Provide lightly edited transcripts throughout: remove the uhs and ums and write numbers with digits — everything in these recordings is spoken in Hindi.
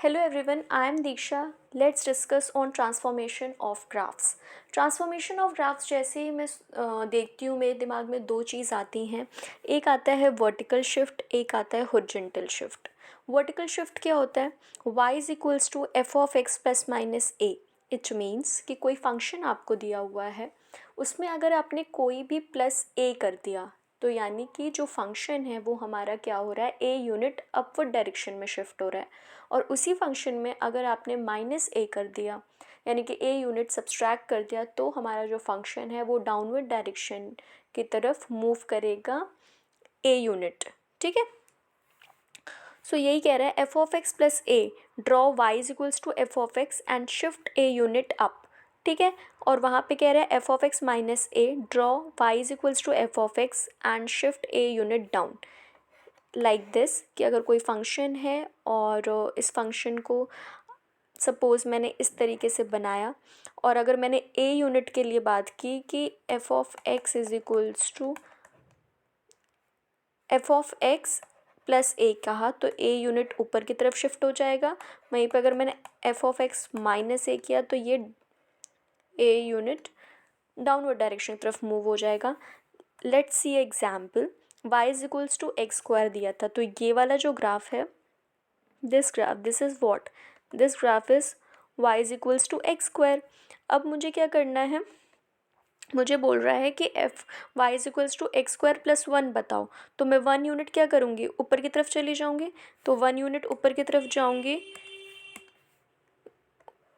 Hello everyone, I am Diksha. Let's discuss on transformation of graphs. Transformation of graphs जैसे ही मैं देखती हूँ मेरे दिमाग में दो चीज़ आती हैं. एक आता है वर्टिकल शिफ्ट, एक आता है हॉरिजॉन्टल शिफ्ट. वर्टिकल शिफ्ट क्या होता है? y is equals to f of x plus minus a. It means कि कोई फंक्शन आपको दिया हुआ है, उसमें अगर आपने कोई भी प्लस ए कर दिया तो यानी कि जो फंक्शन है वो हमारा क्या हो रहा है, ए यूनिट अपवर्ड डायरेक्शन में शिफ्ट हो रहा है. और उसी फंक्शन में अगर आपने माइनस ए कर दिया यानी कि ए यूनिट सब्सट्रैक्ट कर दिया तो हमारा जो फंक्शन है वो डाउनवर्ड डायरेक्शन की तरफ मूव करेगा ए यूनिट. ठीक है. सो यही कह रहा है f of x plus a, draw y is equals to f of x and shift a unit up. ठीक है. और वहाँ पे कह रहा है f of x minus a, draw y is equals to f of x and shift a unit down. Like this कि अगर कोई फंक्शन है और इस फंक्शन को सपोज़ मैंने इस तरीके से बनाया और अगर मैंने ए यूनिट के लिए बात की कि f of x is equals to f of x plus a कहा तो ए यूनिट ऊपर की तरफ शिफ्ट हो जाएगा. वहीं पर अगर मैंने एफ ऑफ एक्स माइनस ए किया तो ये ए यूनिट डाउनवर्ड डायरेक्शन की तरफ मूव हो जाएगा. Let's see example. y is equals to x square दिया था तो ये वाला जो ग्राफ है, this is what, this graph is y is equals to x square. अब मुझे क्या करना है, मुझे बोल रहा है कि f y is equals to x square plus one बताओ. तो मैं वन यूनिट क्या करूँगी, ऊपर की तरफ चली जाऊँगी. तो वन यूनिट ऊपर की तरफ जाऊँगी,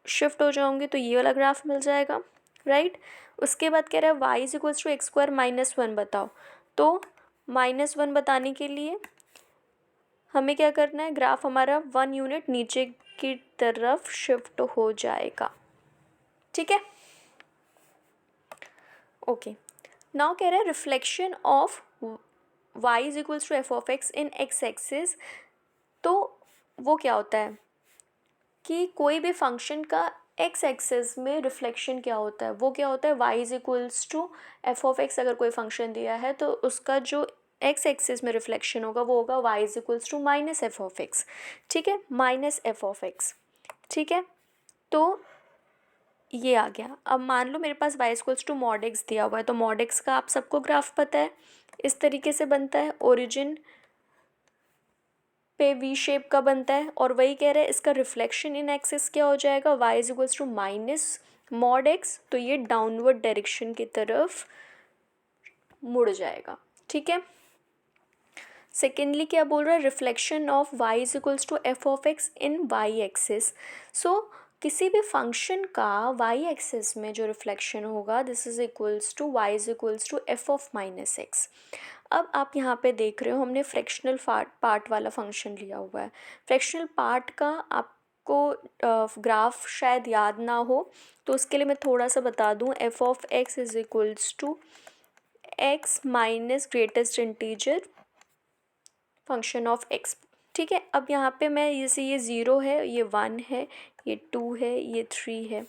शिफ्ट हो जाऊँगी तो ये वाला ग्राफ मिल जाएगा. राइट. उसके बाद कह रहा है y is equals to x square minus one बताओ. तो माइनस वन बताने के लिए हमें क्या करना है, ग्राफ हमारा वन यूनिट नीचे की तरफ शिफ्ट हो जाएगा. ठीक है. ओके. नाउ कह रहा है reflection of y is equals to f of x in x axis. तो वो क्या होता है कि कोई भी फंक्शन का एक्स एक्सिस में रिफ्लेक्शन क्या होता है, वो क्या होता है, y is equals to f of x. अगर कोई फंक्शन दिया है तो उसका जो एक्स एक्सिस में रिफ्लेक्शन होगा वो होगा y is equals to minus f of x. ठीक है, माइनस एफ ऑफ एक्स. ठीक है. तो ये आ गया. अब मान लो मेरे पास y equals to mod x दिया हुआ है तो मॉड एक्स का आप सबको ग्राफ पता है, इस तरीके से बनता है, ओरिजिन पे वी शेप का बनता है. और वही कह रहा है इसका रिफ्लेक्शन इन एक्सिस क्या हो जाएगा, y is equals to minus mod x. तो ये डाउनवर्ड डायरेक्शन की तरफ मुड़ जाएगा. ठीक है. सेकेंडली क्या बोल रहा है, reflection of y is equals to f of x in y axis. So किसी भी फंक्शन का y एक्सिस में जो रिफ्लेक्शन होगा this is equals to y is equals to f of minus x. अब आप यहाँ पे देख रहे हो हमने फ्रैक्शनल पार्ट वाला फंक्शन लिया हुआ है. फ्रैक्शनल पार्ट का आपको ग्राफ शायद याद ना हो तो उसके लिए मैं थोड़ा सा बता दूँ. F of x is equals to x minus greatest integer function of x. ठीक है. अब यहाँ पे मैं जैसे ये ज़ीरो है, ये वन है, ये टू है, ये थ्री है.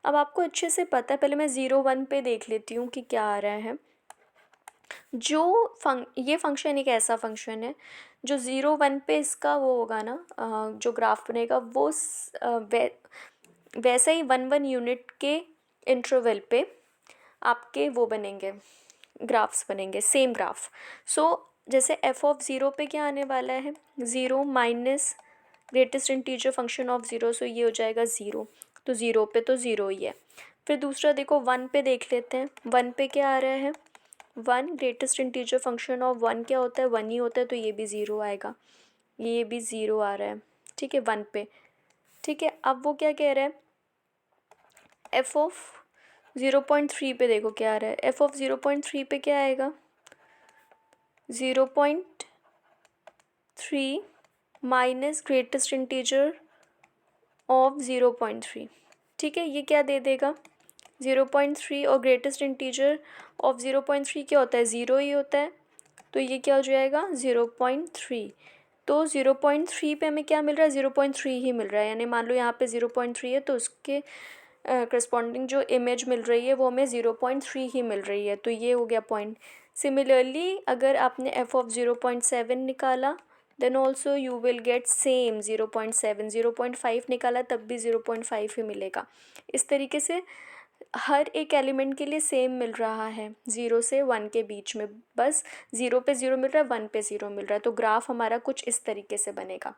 अब आपको अच्छे से पता है, पहले मैं ज़ीरो वन पे देख लेती हूँ कि क्या आ रहा है. ये फंक्शन एक ऐसा फंक्शन है जो ज़ीरो वन पे इसका वो होगा ना, जो ग्राफ बनेगा वो वैसे ही वन वन यूनिट के इंटरवल पे आपके वो बनेंगे, ग्राफ्स बनेंगे, सेम ग्राफ. सो जैसे एफ ऑफ ज़ीरो पे क्या आने वाला है, zero minus greatest integer function of zero. So ये हो जाएगा ज़ीरो. तो ज़ीरो पे तो ज़ीरो ही है. फिर दूसरा देखो वन पे देख लेते हैं. वन पे क्या आ रहा है, one greatest integer function of one क्या होता है, वन ही होता है. तो ये भी ज़ीरो आएगा, ये भी ज़ीरो आ रहा है. ठीक है, वन पे. ठीक है. अब वो क्या कह रहा है, एफ ऑफ 0.3 पे देखो क्या आ रहा है. एफ ऑफ 0.3 पे क्या आएगा, 0.3 माइनस ग्रेटेस्ट इंटीजर ऑफ 0.3. ठीक है. ये क्या दे देगा, 0.3 और ग्रेटेस्ट इंटीजर ऑफ 0.3 क्या होता है, ज़ीरो ही होता है. तो ये क्या हो जाएगा 0.3. तो 0.3 पे हमें क्या मिल रहा है, 0.3 ही मिल रहा है. यानी मान लो यहाँ पे 0.3 है तो उसके करस्पॉन्डिंग जो इमेज मिल रही है वो हमें 0.3 ही मिल रही है. तो ये हो गया पॉइंट. सिमिलरली अगर आपने एफ ऑफ 0.7 निकाला then also you will get same 0.7, 0.5 निकाला तब भी 0.5 ही मिलेगा। इस तरीके से हर एक एलिमेंट के लिए सेम मिल रहा है 0 से 1 के बीच में, बस 0 पे 0 मिल रहा है, 1 पे 0 मिल रहा है, तो ग्राफ हमारा कुछ इस तरीके से बनेगा।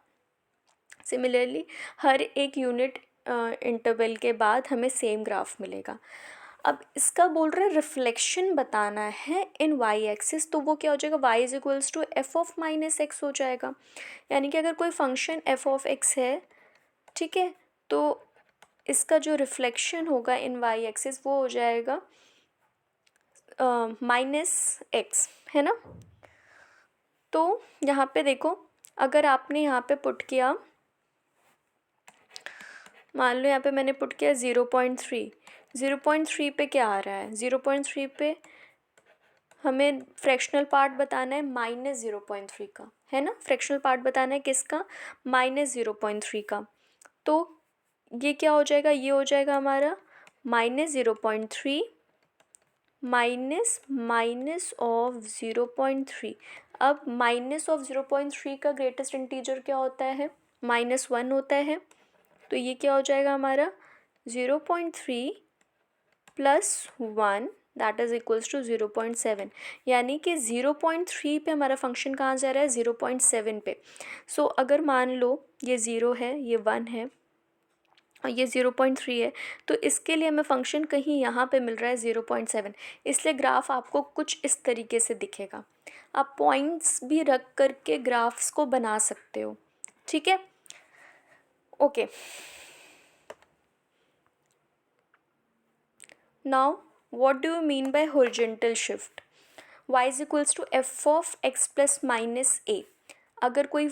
सिमिलरली हर एक यूनिट इंटरवल के बाद हमें सेम ग्राफ मिलेगा। अब इसका बोल रहे रिफ्लेक्शन बताना है इन वाई एक्सिस, तो वो क्या हो जाएगा, y is equals to f of minus x हो जाएगा। यानी कि अगर कोई फंक्शन एफ ऑफ एक्स है, ठीक है, तो इसका जो रिफ्लेक्शन होगा इन वाई एक्सिस वो हो जाएगा माइनस एक्स, है ना। तो यहाँ पे देखो, अगर आपने यहाँ पे पुट किया, मान लो यहाँ पे मैंने पुट किया 0.3, 0.3 पे क्या आ रहा है, 0.3 पे हमें फ्रैक्शनल पार्ट बताना है -0.3 का, है ना। फ्रैक्शनल पार्ट बताना है किसका, -0.3 का। तो ये क्या हो जाएगा, ये हो जाएगा हमारा -0.3 माइनस ऑफ 0.3। अब माइनस ऑफ 0.3 का ग्रेटेस्ट इंटीजर क्या होता है, -1 होता है। तो ये क्या हो जाएगा हमारा 0.3 plus 1 that is equals to 0.7। यानी कि 0.3 पे हमारा फंक्शन कहाँ जा रहा है, 0.7 पे। सो अगर मान लो ये 0 है, ये 1 है और ये 0.3 है, तो इसके लिए हमें फंक्शन कहीं यहाँ पे मिल रहा है 0.7, इसलिए ग्राफ आपको कुछ इस तरीके से दिखेगा। आप पॉइंट्स भी रख करके ग्राफ्स को बना सकते हो, ठीक है, okay. Now what do you mean by horizontal shift? y is equals to f of x plus minus a। अगर कोई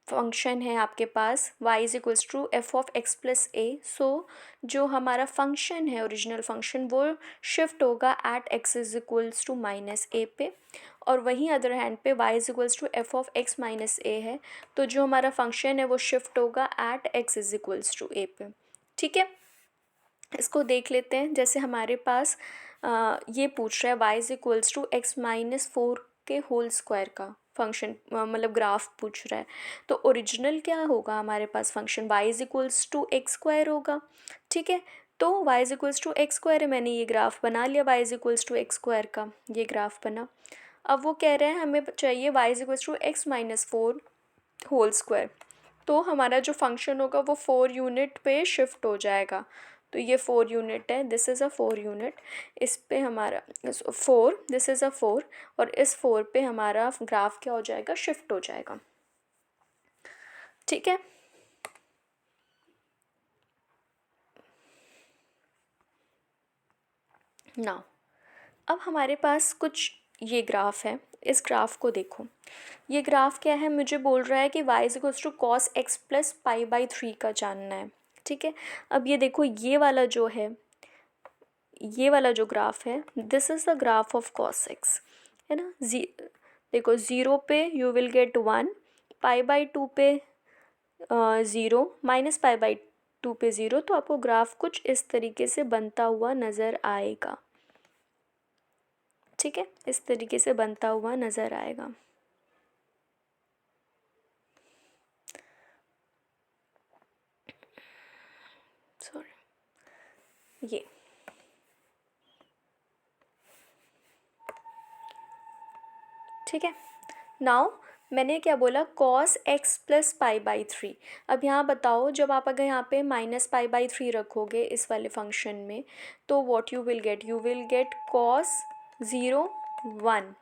फंक्शन है आपके पास y is equals to f of x plus a, so जो हमारा फंक्शन है ओरिजिनल फंक्शन वो शिफ्ट होगा at x is equals to minus a पे, और वहीं अदर हैंड पे y is equals to f of x minus a है, तो जो हमारा फंक्शन है वो शिफ्ट होगा at x is equals to a पे, ठीक है। इसको देख लेते हैं, जैसे हमारे पास ये पूछ रहा है y is equals to x minus 4 के होल स्क्वायर का फंक्शन, मतलब ग्राफ पूछ रहा है। तो ओरिजिनल क्या होगा हमारे पास function, y is equals to x square होगा, ठीक है। तो y is equals to x square है, मैंने ये ग्राफ बना लिया y is equals to x square का, ये ग्राफ बना। अब वो कह रहे हैं हमें चाहिए y is equals to x minus 4 whole square, तो हमारा जो फंक्शन होगा वो 4 यूनिट पे शिफ्ट हो जाएगा। तो ये 4 यूनिट है, दिस इज़ अ 4 यूनिट, इस पे हमारा 4, दिस इज़ अ 4, और इस 4 पे हमारा ग्राफ क्या हो जाएगा, शिफ्ट हो जाएगा, ठीक है। नाउ अब हमारे पास कुछ ये ग्राफ है, इस ग्राफ को देखो। ये ग्राफ क्या है, मुझे बोल रहा है कि y is equals to cos x plus pi by 3 का जानना है, ठीक है। अब ये देखो, ये वाला जो है, ये वाला जो ग्राफ है, this is the graph of cos x, है ना। देखो 0 पे you will gate 1, pi by 2 पे 0, माइनस पाई बाई 2 पे 0, तो आपको ग्राफ कुछ इस तरीके से बनता हुआ नज़र आएगा, ठीक है, इस तरीके से बनता हुआ नज़र आएगा। सॉरी, ये ठीक है। नाउ मैंने क्या बोला, cos x plus pi by 3। अब यहाँ बताओ, जब आप अगर यहाँ पे माइनस पाई बाई 3 रखोगे इस वाले फंक्शन में, तो what you will gate, you will gate cos 0 1,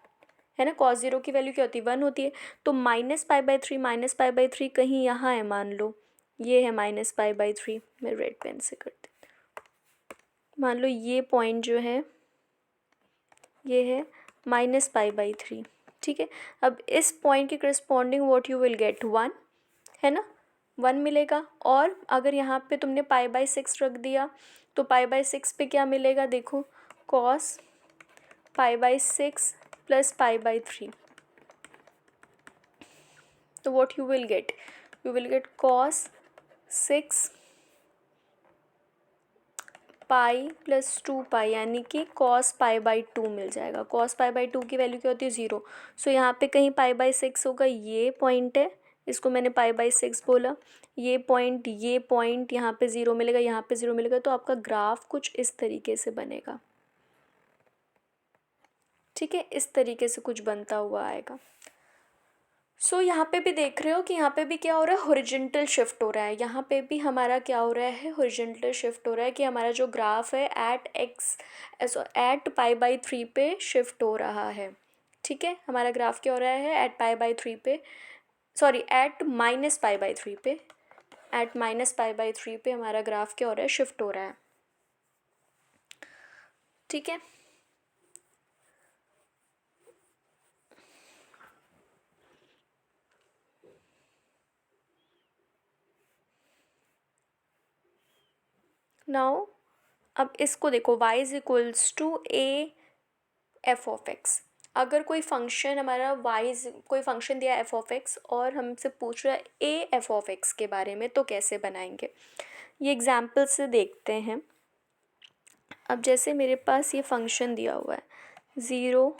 है ना। कॉस 0 की वैल्यू क्या होती है, 1 होती है। तो माइनस पाई बाई 3 कहीं यहाँ है, मान लो ये है माइनस पाई बाई 3, मैं रेड पेन से करती, मान लो ये पॉइंट जो है ये है माइनस पाई बाई 3, ठीक है। अब इस पॉइंट के corresponding what you will gate 1, है ना, 1 मिलेगा। और अगर यहाँ पे तुमने पाई बाई 6 रख दिया, तो पाई बाई 6 पे क्या मिलेगा, देखो cos pi by 6 plus pi by 3, तो what you will gate, you will gate cos 6 pi plus 2 पाई, यानी कि कॉस पाई बाई 2 मिल जाएगा। कॉस पाई बाई 2 की वैल्यू क्या होती है, 0। सो यहाँ पे कहीं पाई बाई 6 होगा, ये पॉइंट है, इसको मैंने पाई/6 बोला, ये पॉइंट यहाँ पे 0 मिलेगा, यहाँ पे 0 मिलेगा, तो आपका ग्राफ कुछ इस तरीके से बनेगा। ठीक है, इस तरीके से कुछ बनता हुआ आएगा। सो यहाँ पे भी देख रहे हो कि यहाँ पे भी क्या हो रहा है, हॉरिजॉन्टल शिफ्ट हो रहा है। यहाँ पे भी हमारा क्या हो रहा है, हॉरिजॉन्टल शिफ्ट हो रहा है कि हमारा जो ग्राफ है एट पाई/3 पे शिफ्ट हो रहा है। ठीक है, हमारा ग्राफ क्या हो रहा है, एट पाई/3 पे, सॉरी एट -पाई/3 पे, एट -पाई/3 पे हमारा ग्राफ क्या हो रहा है, शिफ्ट हो रहा है। ठीक है, नाउ अब इसको देखो, y is equals to a f of x. अगर कोई फंक्शन हमारा कोई फंक्शन दिया एफ ऑफ एक्स और हमसे पूछ रहा है ए एफ ऑफ एक्स के बारे में, तो कैसे बनाएंगे, ये एग्जाम्पल से देखते हैं। अब जैसे मेरे पास ये फंक्शन दिया हुआ है 0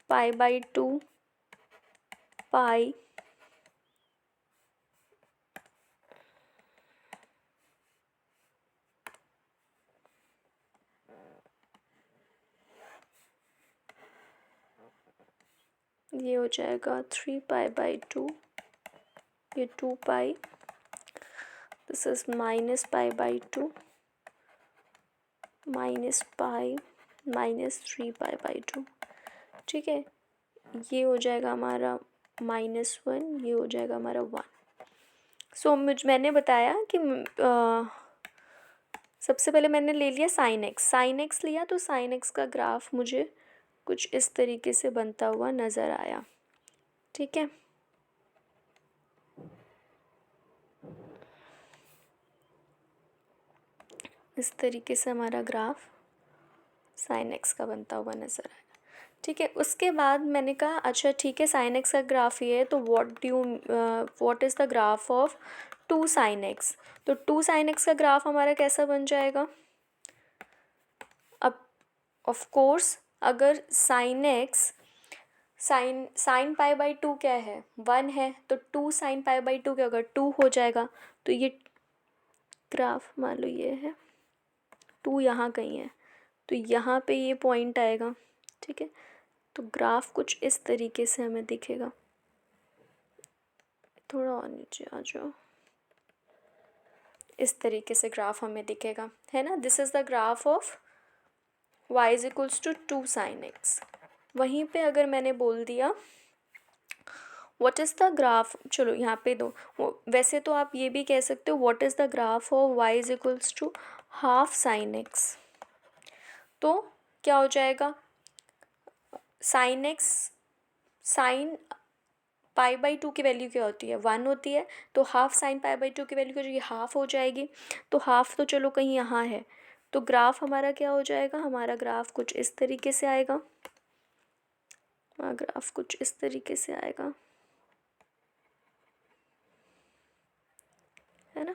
पाई/2 पाई ये हो जाएगा 3 पाई/2, ये 2 पाई, दिस इज -पाई/2 -पाई -3 पाई/2। ठीक है, ये हो जाएगा हमारा -1, ये हो जाएगा हमारा 1। सो मैंने बताया कि सबसे पहले मैंने ले लिया साइन एक्स लिया, तो साइन एक्स का ग्राफ मुझे कुछ इस तरीके से बनता हुआ नज़र आया। ठीक है, इस तरीके से हमारा ग्राफ साइन एक्स का बनता हुआ नज़र आया। ठीक है, उसके बाद मैंने कहा अच्छा ठीक है, साइन एक्स का ग्राफ ये है, तो what is the graph of 2 sine x. तो 2 साइन एक्स का ग्राफ हमारा कैसा बन जाएगा। अब ऑफ कोर्स अगर साइन पाई/2 क्या है, 1 है, तो 2 साइन पाई/2 क्या होगा, 2 हो जाएगा। तो ये ग्राफ मान लो ये है, 2 यहाँ कहीं है, तो यहाँ पे ये पॉइंट आएगा। ठीक है, तो ग्राफ कुछ इस तरीके से हमें दिखेगा। थोड़ा और नीचे आ जाओ, इस तरीके से ग्राफ हमें दिखेगा, है ना। This is the graph of y is equals to 2 sine x. वहीं पे अगर मैंने बोल दिया व्हाट इज़ द ग्राफ, चलो यहाँ पे दो, वैसे तो आप ये भी कह सकते हो what is the graph of y is equals to half sine x. तो क्या हो जाएगा, साइन एक्स, साइन पाई/2 की वैल्यू क्या होती है, 1 होती है, तो हाफ साइन पाई/2 की वैल्यू क्या हो जाएगी, हाफ हो जाएगी। तो हाफ तो चलो कहीं यहाँ है, तो ग्राफ हमारा क्या हो जाएगा, हमारा ग्राफ कुछ इस तरीके से आएगा, हमारा ग्राफ कुछ इस तरीके से आएगा, है ना,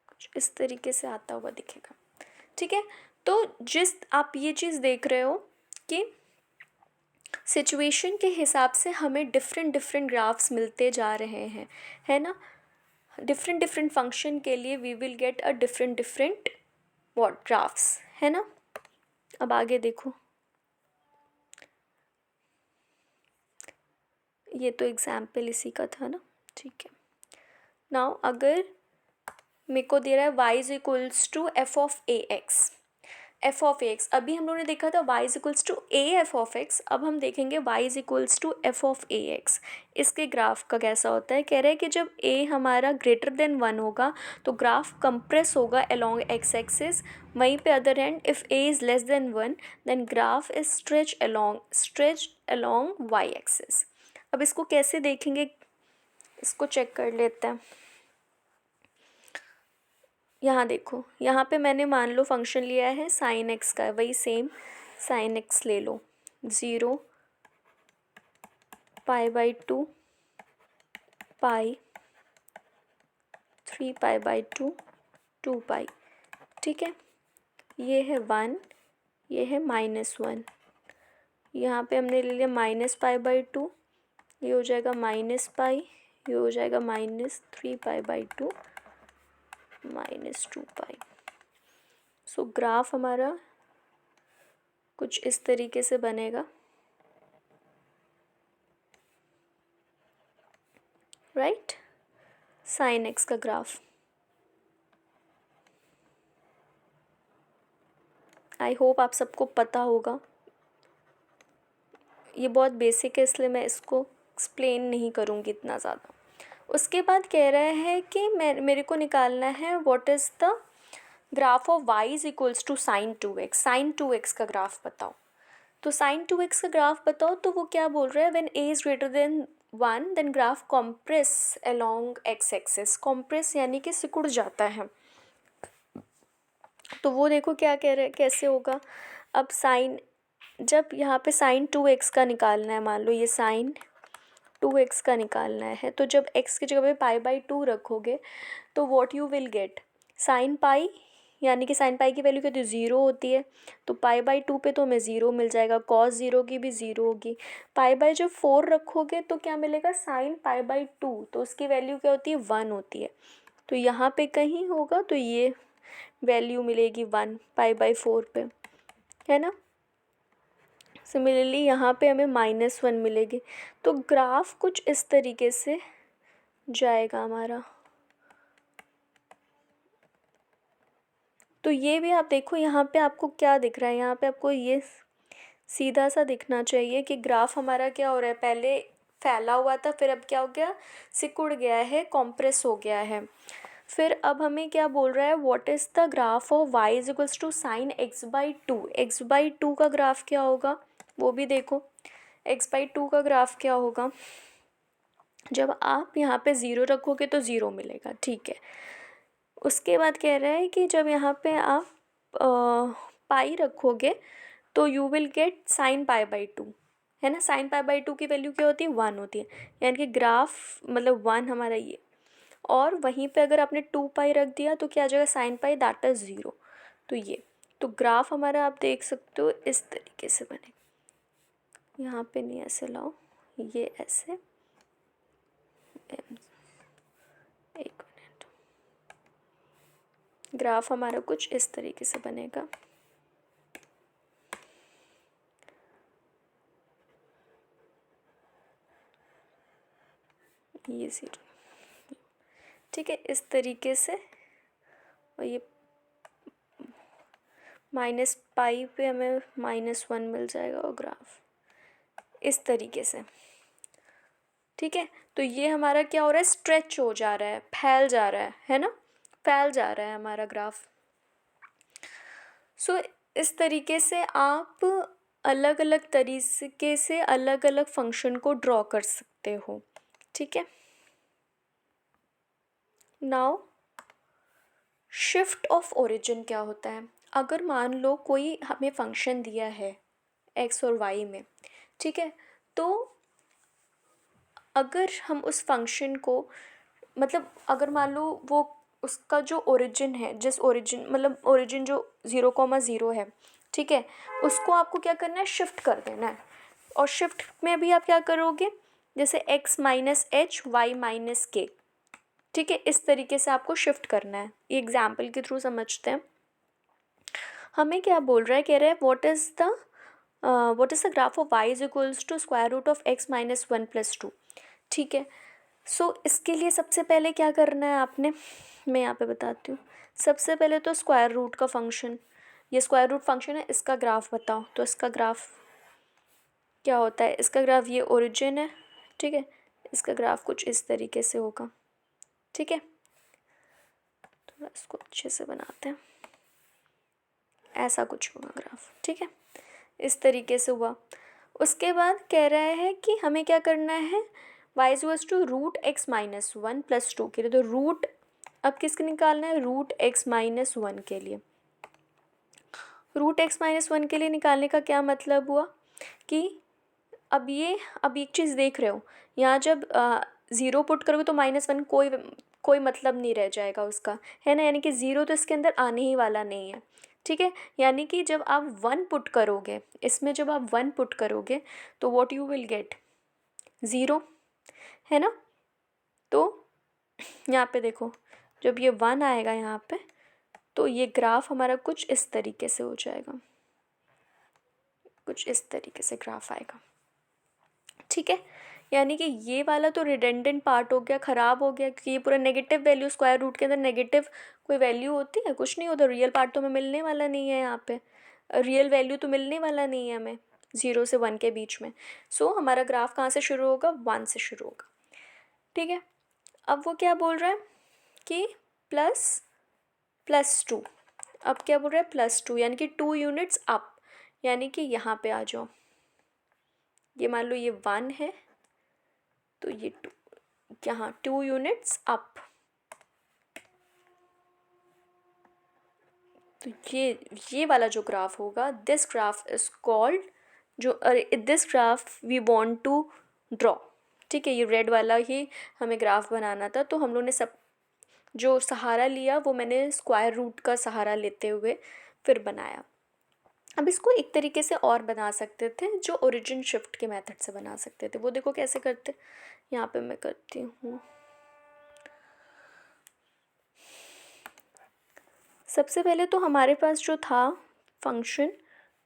कुछ इस तरीके से आता हुआ दिखेगा। ठीक है, तो जिस आप ये चीज़ देख रहे हो कि सिचुएशन के हिसाब से हमें डिफरेंट ग्राफ्स मिलते जा रहे हैं, है ना। डिफरेंट फंक्शन के लिए we will get a different what graphs, है ना। अब आगे देखो, ये तो एग्जाम्पल इसी का था ना। ठीक है, नाउ अगर मेरे को दे रहा है y is equals to f of a x, अभी हम लोगों ने देखा था y is equals to a f of x, अब हम देखेंगे y is equals to f of a x. इसके ग्राफ का कैसा होता है, कह रहे हैं कि जब a हमारा ग्रेटर देन 1 होगा तो ग्राफ कंप्रेस होगा अलोंग एक्स एक्सिस, वहीं पे other hand if a is less than 1 then graph is stretch along y axis. अब इसको कैसे देखेंगे, इसको चेक कर लेते हैं। यहाँ देखो, यहाँ पे मैंने मान लो फंक्शन लिया है साइन एक्स का, वही सेम साइन एक्स ले लो, 0 पाई/2 पाई 3 पाई/2 2 पाई। ठीक है, ये है 1, ये है -1, यहाँ पे हमने ले लिया -पाई/2, ये हो जाएगा -पाई, ये हो जाएगा -3π/2 -2π। सो ग्राफ हमारा कुछ इस तरीके से बनेगा, राइट। साइन एक्स का ग्राफ। आई होप आप सबको पता होगा, ये बहुत बेसिक है इसलिए मैं इसको एक्सप्लेन नहीं करूँगी इतना ज़्यादा। उसके बाद कह रहा है कि मेरे को निकालना है what is the graph of y is equals to sine 2x। Sine 2x का ग्राफ बताओ। तो साइन 2x का ग्राफ बताओ तो वो क्या बोल रहा है, when a is greater than 1 then graph compress along x axis. Compress यानी कि सिकुड़ जाता है। तो वो देखो क्या कह रहे हैं, कैसे होगा। अब साइन, जब यहाँ पे साइन 2x का निकालना है, मान लो ये साइन 2x का निकालना है, तो जब x की जगह पे π/2 रखोगे तो what you will gate, sine pi, यानी कि साइन पाई की वैल्यू क्या होती है, 0 होती है। तो π/2 पे तो हमें 0 मिल जाएगा, कॉस 0 की भी 0 होगी। जब 4 रखोगे तो क्या मिलेगा, साइन π/2, तो उसकी वैल्यू क्या होती है, 1 होती है। तो यहाँ पे कहीं होगा तो ये वैल्यू मिलेगी 1 π/4 पे, है ना। सिमिलरली यहाँ पे हमें -1 मिलेगी। तो ग्राफ कुछ इस तरीके से जाएगा हमारा। तो ये भी आप देखो, यहाँ पे आपको क्या दिख रहा है, यहाँ पे आपको ये सीधा सा दिखना चाहिए कि ग्राफ हमारा क्या हो रहा है, पहले फैला हुआ था, फिर अब क्या हो गया, सिकुड़ गया है, कॉम्प्रेस हो गया है। फिर अब हमें क्या बोल रहा है, what is the graph of y is equals to sine x/2। x/2 का ग्राफ क्या होगा वो भी देखो। x/2 का ग्राफ क्या होगा, जब आप यहाँ पे 0 रखोगे तो 0 मिलेगा, ठीक है। उसके बाद कह रहा है कि जब यहाँ पे आप पाई रखोगे तो यू विल गेट साइन π/2, है ना। साइन π/2 की वैल्यू क्या होती है, 1 होती है, यानी कि ग्राफ मतलब 1 हमारा ये। और वहीं पे अगर आपने 2π रख दिया तो क्या आ जाएगा, साइन पाई दैट इज़ 0। तो ये, तो ग्राफ हमारा आप देख सकते हो इस तरीके से बनेगा। यहाँ पे नहीं, ऐसे लाओ, ये ऐसे, एक मिनट, ग्राफ हमारा कुछ इस तरीके से बनेगा। ये 0, ठीक है, इस तरीके से। और ये -पाई पे हमें -1 मिल जाएगा और ग्राफ इस तरीके से, ठीक है। तो ये हमारा क्या हो रहा है, स्ट्रेच हो जा रहा है, फैल जा रहा है ना, फैल जा रहा है हमारा ग्राफ। सो इस तरीके से आप अलग अलग तरीके से अलग अलग फंक्शन को ड्रॉ कर सकते हो, ठीक है। नाउ शिफ्ट ऑफ ओरिजिन क्या होता है। अगर मान लो कोई हमें फंक्शन दिया है x और y में, ठीक है, तो अगर हम उस फंक्शन को, मतलब अगर मान लो वो उसका जो ओरिजिन है, जिस ओरिजिन मतलब ओरिजिन जो 0,0 है, ठीक है, उसको आपको क्या करना है, शिफ्ट कर देना है। और शिफ्ट में भी आप क्या करोगे, जैसे x - h y - k, ठीक है, इस तरीके से आपको शिफ्ट करना है। ये एग्जाम्पल के थ्रू समझते हैं। हमें क्या बोल रहा है, कह रहा है what is the graph of y is equals to square root of x - 1 + 2, ठीक है। सो इसके लिए सबसे पहले क्या करना है आपने, मैं यहाँ पे बताती हूँ। सबसे पहले तो स्क्वायर रूट का फंक्शन, ये स्क्वायर रूट फंक्शन है, इसका ग्राफ बताओ। तो इसका ग्राफ क्या होता है, इसका ग्राफ ये ओरिजिन है, ठीक है, इसका ग्राफ कुछ इस तरीके से होगा, ठीक है। थोड़ा इसको अच्छे से बनाते हैं, ऐसा कुछ होगा ग्राफ, ठीक है, इस तरीके से हुआ। उसके बाद कह रहा है कि हमें क्या करना है, y equals to root x - 1 + 2 के लिए। तो रूट अब किसके निकालना है, रूट x - 1 के लिए। रूट x - 1 के लिए निकालने का क्या मतलब हुआ कि अब एक चीज़ देख रहे हो, यहाँ जब 0 पुट करोगे तो -1 कोई मतलब नहीं रह जाएगा उसका, है ना, यानी कि 0 तो इसके अंदर आने ही वाला नहीं है, ठीक है। यानी कि जब आप 1 पुट करोगे इसमें, जब आप 1 पुट करोगे तो व्हाट यू विल गेट, 0, है ना। तो यहाँ पे देखो, जब ये 1 आएगा यहाँ पे, तो ये ग्राफ हमारा कुछ इस तरीके से हो जाएगा, कुछ इस तरीके से ग्राफ आएगा। ठीक है, यानी कि ये वाला तो रिडेंडेंट पार्ट हो गया, ख़राब हो गया, क्योंकि ये पूरा नेगेटिव वैल्यू, स्क्वायर रूट के अंदर नेगेटिव कोई वैल्यू होती है, कुछ नहीं होता। रियल पार्ट तो हमें मिलने वाला नहीं है, यहाँ पे रियल वैल्यू तो मिलने वाला नहीं है हमें 0 से 1 के बीच में। सो हमारा ग्राफ कहाँ से शुरू होगा, 1 से शुरू होगा। ठीक है, अब वो क्या बोल रहा है कि ++2, अब क्या बोल रहा है +2, यानी कि 2 यूनिट्स अप, यानी कि यहाँ पे आ जाओ। ये मान लो ये 1 है, तो ये 2, यहाँ 2 यूनिट्स अप। तो ये वाला जो ग्राफ होगा, this graph is called, this graph we want to draw. ठीक है, ये रेड वाला ही हमें ग्राफ बनाना था, तो हम लोग ने सब जो सहारा लिया वो मैंने स्क्वायर रूट का सहारा लेते हुए फिर बनाया। अब इसको एक तरीके से और बना सकते थे, जो ओरिजिन शिफ्ट के मेथड से बना सकते थे। वो देखो कैसे करते, यहाँ पे मैं करती हूँ। सबसे पहले तो हमारे पास जो था फंक्शन,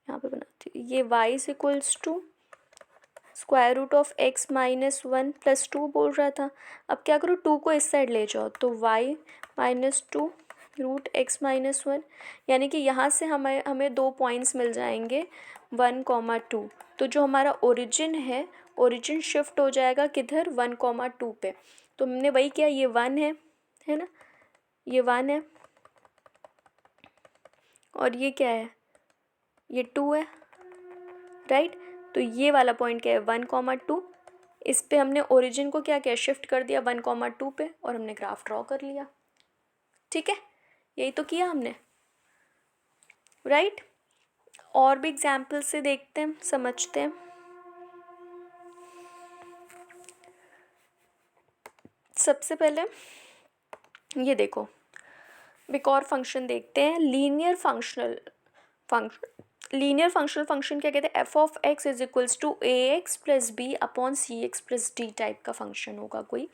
यहाँ पे बनाती हूँ, ये y is equals to square root of x minus 1 plus 2 बोल रहा था। अब क्या करो, 2 को इस साइड ले जाओ, तो y minus 2 root x minus 1, यानी कि यहाँ से हमें 2 पॉइंट्स मिल जाएंगे 1, 2। तो जो हमारा ओरिजिन है, ओरिजिन शिफ्ट हो जाएगा किधर, 1, 2 पे। तो हमने वही किया, ये 1 है ना, ये 1 है, और ये क्या है, ये 2 है, राइट। तो ये वाला पॉइंट क्या है, 1, 2। इस पे हमने ओरिजिन को क्या किया, शिफ्ट कर दिया 1, 2 पे, और हमने ग्राफ ड्रॉ कर लिया। ठीक है, यही तो किया हमने, राइट। और भी एग्जाम्पल से देखते हैं, समझते हैं। सबसे पहले ये देखो, एक और फंक्शन देखते हैं, लीनियर फंक्शनल फंक्शन क्या कहते हैं, f of x is equals to a x plus b upon c x plus d type का फंक्शन होगा कोई।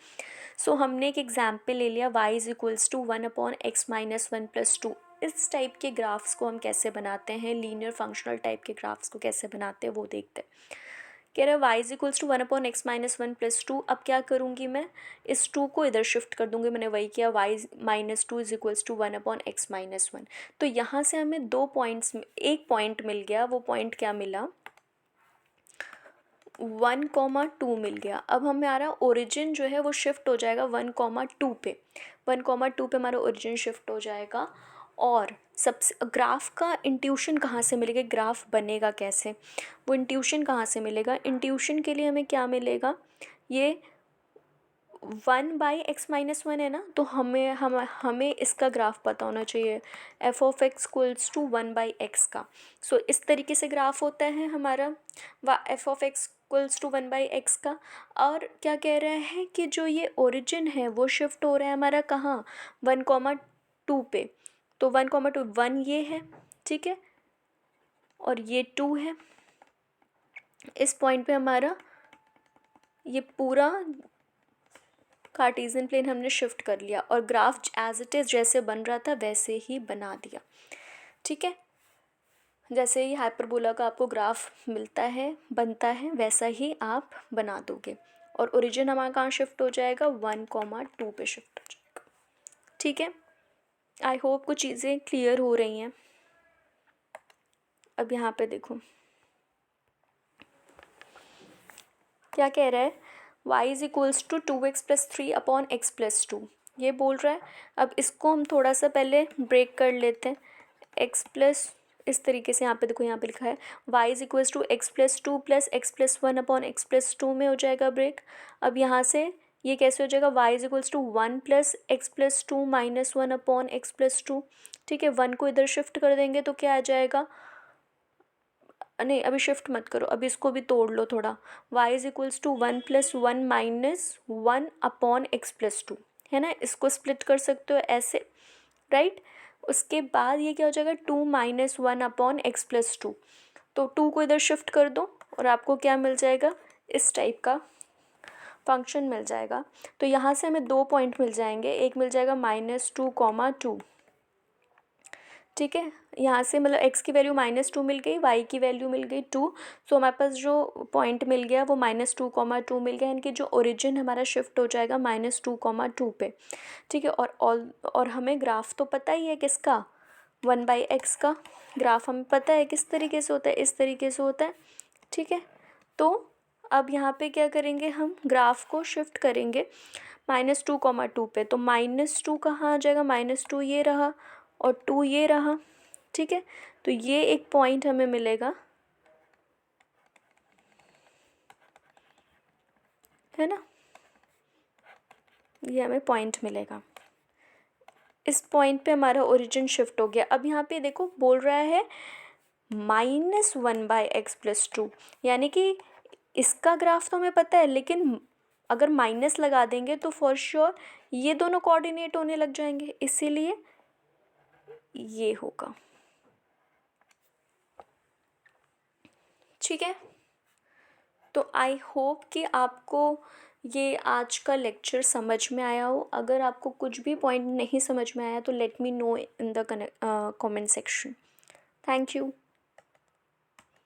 सो हमने एक एग्जाम्पल ले लिया, y is equals to 1 upon x minus 1 plus 2। इस टाइप के ग्राफ्स को हम कैसे बनाते हैं, लीनियर फंक्शनल टाइप के ग्राफ्स को कैसे बनाते हैं वो देखते हैं। कह रहा है y is equals to 1 upon x minus 1 plus 2। अब क्या करूँगी मैं, इस 2 को इधर शिफ्ट कर दूँगी, मैंने वही किया, y minus 2 is equals to 1 upon x minus 1। तो यहाँ से हमें 2 पॉइंट्स, एक पॉइंट मिल गया, वो पॉइंट क्या मिला, 1, 2 मिल गया। अब हमारा ओरिजिन जो है वो शिफ्ट हो जाएगा 1, 2 पे, 1, 2 पे हमारा ओरिजिन शिफ्ट हो जाएगा। और सबसे ग्राफ का इंट्यूशन कहाँ से मिलेगा, ग्राफ बनेगा कैसे, वो इंट्यूशन कहाँ से मिलेगा, इंट्यूशन के लिए हमें क्या मिलेगा, ये 1/x-1 है ना, तो हमें इसका ग्राफ पता होना चाहिए, f of x equals to 1/x का। सो इस तरीके से ग्राफ होता है हमारा f of x equals to 1/x का। और क्या कह रहा है कि जो ये ओरिजिन है वो शिफ्ट हो रहा है हमारा कहाँ, 1, 2 पे। तो 1, 2, 1 ये है, ठीक है, और ये 2 है। इस पॉइंट पे हमारा ये पूरा कार्टेशियन प्लेन हमने शिफ्ट कर लिया, और ग्राफ एज इट इज़ जैसे बन रहा था वैसे ही बना दिया। ठीक है, जैसे ही हाइपरबोला का आपको ग्राफ मिलता है, बनता है, वैसा ही आप बना दोगे। और ओरिजिन हमारा कहाँ शिफ्ट हो जाएगा, 1, 2 पे शिफ्ट हो जाएगा। ठीक है, आई होप कुछ चीज़ें क्लियर हो रही हैं। अब यहाँ पे देखो क्या कह रहा है, y is equals to 2x plus 3 upon x plus 2, ये बोल रहा है। अब इसको हम थोड़ा सा पहले ब्रेक कर लेते हैं, x प्लस, इस तरीके से यहाँ पे देखो, यहाँ पे लिखा है y is equals to x plus 2 plus x plus 1 upon x plus 2 में हो जाएगा ब्रेक। अब यहाँ से ये कैसे हो जाएगा, y is equals to 1 plus x plus 2 minus 1 upon x plus 2। ठीक है, 1 को इधर शिफ्ट कर देंगे तो क्या आ जाएगा, नहीं अभी शिफ्ट मत करो, अभी इसको भी तोड़ लो थोड़ा, y is equals to 1 plus 1 minus 1 upon x plus 2, है ना, इसको स्प्लिट कर सकते हो ऐसे, राइट। उसके बाद ये क्या हो जाएगा, 2 माइनस 1 अपॉन एक्स प्लस 2। तो 2 को इधर शिफ्ट कर दो और आपको क्या मिल जाएगा, इस टाइप का फंक्शन मिल जाएगा। तो यहाँ से हमें 2 पॉइंट मिल जाएंगे, एक मिल जाएगा -2, 2, ठीक है। यहाँ से मतलब x की वैल्यू -2 मिल गई, y की वैल्यू मिल गई 2। सो हमारे पास जो पॉइंट मिल गया वो -2, 2 मिल गया, इनकी जो ओरिजिन हमारा शिफ्ट हो जाएगा -2, 2 पे, ठीक है। और हमें ग्राफ तो पता ही है किसका, 1/x का ग्राफ हमें पता है किस तरीके से होता है, इस तरीके से होता है, ठीक है। तो अब यहाँ पे क्या करेंगे, हम ग्राफ को शिफ्ट करेंगे -2, 2 पे। तो -2 कहाँ आ जाएगा, -2 ये रहा और 2 ये रहा, ठीक है। तो ये एक पॉइंट हमें मिलेगा, है ना, ये हमें पॉइंट मिलेगा। इस पॉइंट पे हमारा ओरिजिन शिफ्ट हो गया। अब यहाँ पे देखो बोल रहा है -1/x+2, यानी कि इसका ग्राफ तो हमें पता है, लेकिन अगर माइनस लगा देंगे तो फॉर श्योर ये दोनों कोऑर्डिनेट होने लग जाएंगे, इसीलिए ये होगा, ठीक है। तो आई होप कि आपको ये आज का लेक्चर समझ में आया हो। अगर आपको कुछ भी पॉइंट नहीं समझ में आया तो let me know in the comment section. Thank you.